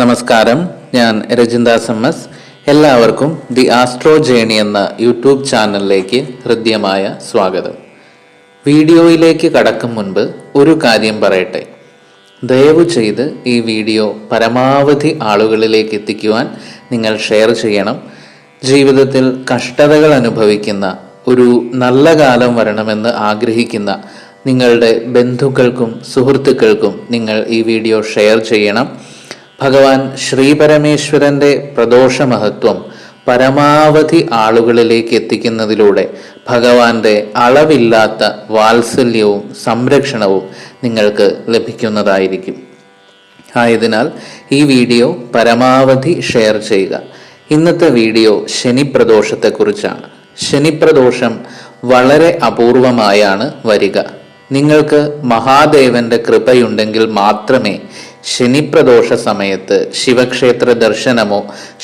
നമസ്കാരം, ഞാൻ രജിൻദാസ് എം.എസ്. എല്ലാവർക്കും ദി ആസ്ട്രോ ജേണി എന്ന യൂട്യൂബ് ചാനലിലേക്ക് ഹൃദ്യമായ സ്വാഗതം. വീഡിയോയിലേക്ക് കടക്കും മുൻപ് ഒരു കാര്യം പറയട്ടെ. ദയവു ചെയ്ത് ഈ വീഡിയോ പരമാവധി ആളുകളിലേക്ക് എത്തിക്കുവാൻ നിങ്ങൾ ഷെയർ ചെയ്യണം. ജീവിതത്തിൽ കഷ്ടതകൾ അനുഭവിക്കുന്ന, ഒരു നല്ല കാലം വരണമെന്ന് ആഗ്രഹിക്കുന്ന നിങ്ങളുടെ ബന്ധുക്കൾക്കും സുഹൃത്തുക്കൾക്കും നിങ്ങൾ ഈ വീഡിയോ ഷെയർ ചെയ്യണം. ഭഗവാൻ ശ്രീപരമേശ്വരൻ്റെ പ്രദോഷ മഹത്വം പരമാവധി ആളുകളിലേക്ക് എത്തിക്കുന്നതിലൂടെ ഭഗവാന്റെ അളവില്ലാത്ത വാത്സല്യവും സംരക്ഷണവും നിങ്ങൾക്ക് ലഭിക്കുന്നതായിരിക്കും. ആയതിനാൽ ഈ വീഡിയോ പരമാവധി ഷെയർ ചെയ്യുക. ഇന്നത്തെ വീഡിയോ ശനിപ്രദോഷത്തെക്കുറിച്ചാണ്. ശനിപ്രദോഷം വളരെ അപൂർവമായാണ് വരിക. നിങ്ങൾക്ക് മഹാദേവന്റെ കൃപയുണ്ടെങ്കിൽ മാത്രമേ ശനിപ്രദോഷ സമയത്ത് ശിവക്ഷേത്ര ദർശനമോ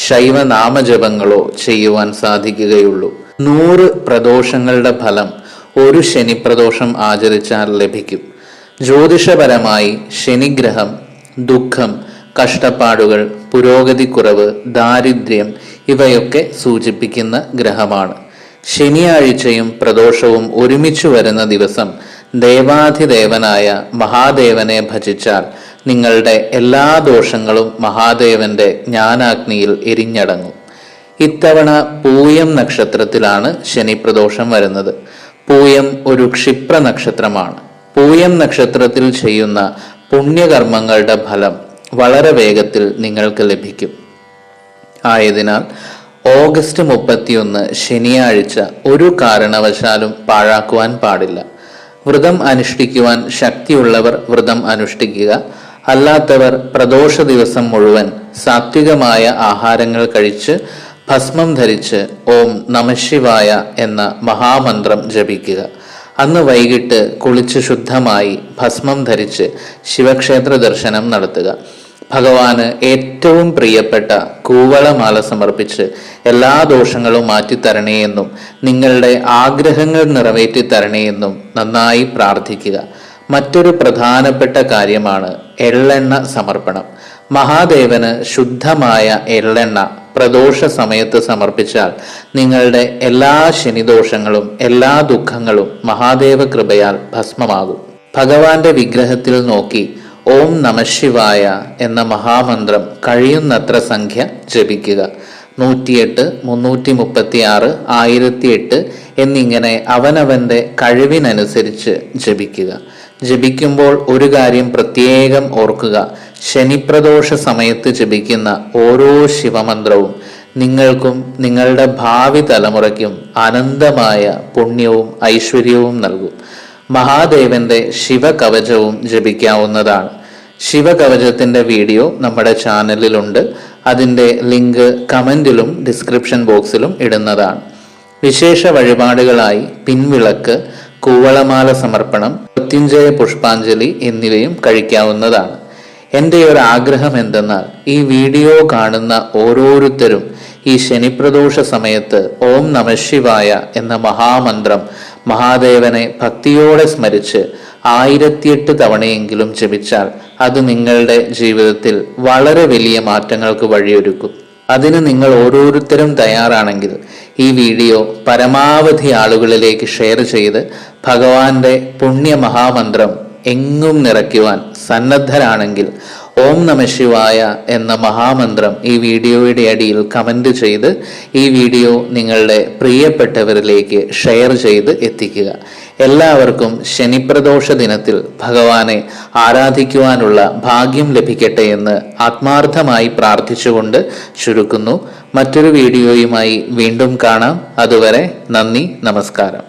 ശൈവനാമജപങ്ങളോ ചെയ്യുവാൻ സാധിക്കുകയുള്ളൂ. 100 പ്രദോഷങ്ങളുടെ ഫലം ഒരു ശനിപ്രദോഷം ആചരിച്ചാൽ ലഭിക്കും. ജ്യോതിഷപരമായി ശനിഗ്രഹം ദുഃഖം, കഷ്ടപ്പാടുകൾ, പുരോഗതിക്കുറവ്, ദാരിദ്ര്യം ഇവയൊക്കെ സൂചിപ്പിക്കുന്ന ഗ്രഹമാണ്. ശനിയാഴ്ചയും പ്രദോഷവും ഒരുമിച്ചു വരുന്ന ദിവസം ദേവാധിദേവനായ മഹാദേവനെ ഭജിച്ചാൽ നിങ്ങളുടെ എല്ലാ ദോഷങ്ങളും മഹാദേവന്റെ ജ്ഞാനാഗ്നിയിൽ എരിഞ്ഞടങ്ങും. ഇത്തവണ പൂയം നക്ഷത്രത്തിലാണ് ശനിപ്രദോഷം വരുന്നത്. പൂയം ഒരു ക്ഷിപ്ര നക്ഷത്രമാണ്. പൂയം നക്ഷത്രത്തിൽ ചെയ്യുന്ന പുണ്യകർമ്മങ്ങളുടെ ഫലം വളരെ വേഗത്തിൽ നിങ്ങൾക്ക് ലഭിക്കും. ആയതിനാൽ ഓഗസ്റ്റ് 31 ശനിയാഴ്ച ഒരു കാരണവശാലും പാഴാക്കുവാൻ പാടില്ല. വ്രതം അനുഷ്ഠിക്കുവാൻ ശക്തിയുള്ളവർ വ്രതം അനുഷ്ഠിക്കുക. അല്ലാത്തവർ പ്രദോഷ ദിവസം മുഴുവൻ സാത്വികമായ ആഹാരങ്ങൾ കഴിച്ച് ഭസ്മം ധരിച്ച് ഓം നമഃശിവായ എന്ന മഹാമന്ത്രം ജപിക്കുക. അന്ന് വൈകിട്ട് കുളിച്ച് ശുദ്ധമായി ഭസ്മം ധരിച്ച് ശിവക്ഷേത്ര ദർശനം നടത്തുക. ഭഗവാന് ഏറ്റവും പ്രിയപ്പെട്ട കൂവളമാല സമർപ്പിച്ച് എല്ലാ ദോഷങ്ങളും മാറ്റിത്തരണേ എന്നും നിങ്ങളുടെ ആഗ്രഹങ്ങൾ നിറവേറ്റി തരണേ എന്നും നന്നായി പ്രാർത്ഥിക്കുക. മറ്റൊരു പ്രധാനപ്പെട്ട കാര്യമാണ് എള്ളെണ്ണ സമർപ്പണം. മഹാദേവന് ശുദ്ധമായ എള്ളെണ്ണ പ്രദോഷ സമയത്ത് സമർപ്പിച്ചാൽ നിങ്ങളുടെ എല്ലാ ശനിദോഷങ്ങളും എല്ലാ ദുഃഖങ്ങളും മഹാദേവ കൃപയാൽ ഭസ്മമാകും. ഭഗവാന്റെ വിഗ്രഹത്തിൽ നോക്കി ഓം നമഃശിവായ എന്ന മഹാമന്ത്രം കഴിയുന്നത്ര സംഖ്യ ജപിക്കുക. 108, 336, 1008 എന്നിങ്ങനെ അവനവന്റെ കഴിവിനനുസരിച്ച് ജപിക്കുക. ജപിക്കുമ്പോൾ ഒരു കാര്യം പ്രത്യേകം ഓർക്കുക. ശനിപ്രദോഷ സമയത്ത് ജപിക്കുന്ന ഓരോ ശിവമന്ത്രവും നിങ്ങൾക്കും നിങ്ങളുടെ ഭാവി തലമുറയ്ക്കും അനന്തമായ പുണ്യവും ഐശ്വര്യവും നൽകും. മഹാദേവന്റെ ശിവകവചവും ജപിക്കാവുന്നതാണ്. ശിവകവചത്തിന്റെ വീഡിയോ നമ്മുടെ ചാനലിലുണ്ട്. അതിൻ്റെ ലിങ്ക് കമന്റിലും ഡിസ്ക്രിപ്ഷൻ ബോക്സിലും ഇടുന്നതാണ്. വിശേഷ വഴിപാടുകളായി പിൻവിളക്ക്, കൂവളമാല സമർപ്പണം, മൃത്യുഞ്ജയ പുഷ്പാഞ്ജലി എന്നിവയും കഴിക്കാവുന്നതാണ്. എൻ്റെ ഒരു ആഗ്രഹം എന്തെന്നാൽ ഈ വീഡിയോ കാണുന്ന ഓരോരുത്തരും ഈ ശനിപ്രദോഷ സമയത്ത് ഓം നമഃശിവായ എന്ന മഹാമന്ത്രം മഹാദേവനെ ഭക്തിയോടെ സ്മരിച്ച് 1008 തവണയെങ്കിലും ജപിച്ചാൽ അത് നിങ്ങളുടെ ജീവിതത്തിൽ വളരെ വലിയ മാറ്റങ്ങൾക്ക് വഴിയൊരുക്കും. അതിന് നിങ്ങൾ ഓരോരുത്തരും തയ്യാറാണെങ്കിൽ ഈ വീഡിയോ പരമാവധി ആളുകളിലേക്ക് ഷെയർ ചെയ്ത് ഭഗവാന്റെ പുണ്യ മഹാമന്ത്രം എങ്ങും നിറയ്ക്കുവാൻ സന്നദ്ധരാണെങ്കിൽ ഓം നമഃശിവായ എന്ന മഹാമന്ത്രം ഈ വീഡിയോയുടെ അടിയിൽ കമന്റ് ചെയ്ത് ഈ വീഡിയോ നിങ്ങളുടെ പ്രിയപ്പെട്ടവരിലേക്ക് ഷെയർ ചെയ്ത് എത്തിക്കുക. എല്ലാവർക്കും ശനിപ്രദോഷ ദിനത്തിൽ ഭഗവാനെ ആരാധിക്കുവാനുള്ള ഭാഗ്യം ലഭിക്കട്ടെ എന്ന് ആത്മാർത്ഥമായി പ്രാർത്ഥിച്ചുകൊണ്ട് ചുരുക്കുന്നു. മറ്റൊരു വീഡിയോയുമായി വീണ്ടും കാണാം. അതുവരെ നന്ദി, നമസ്കാരം.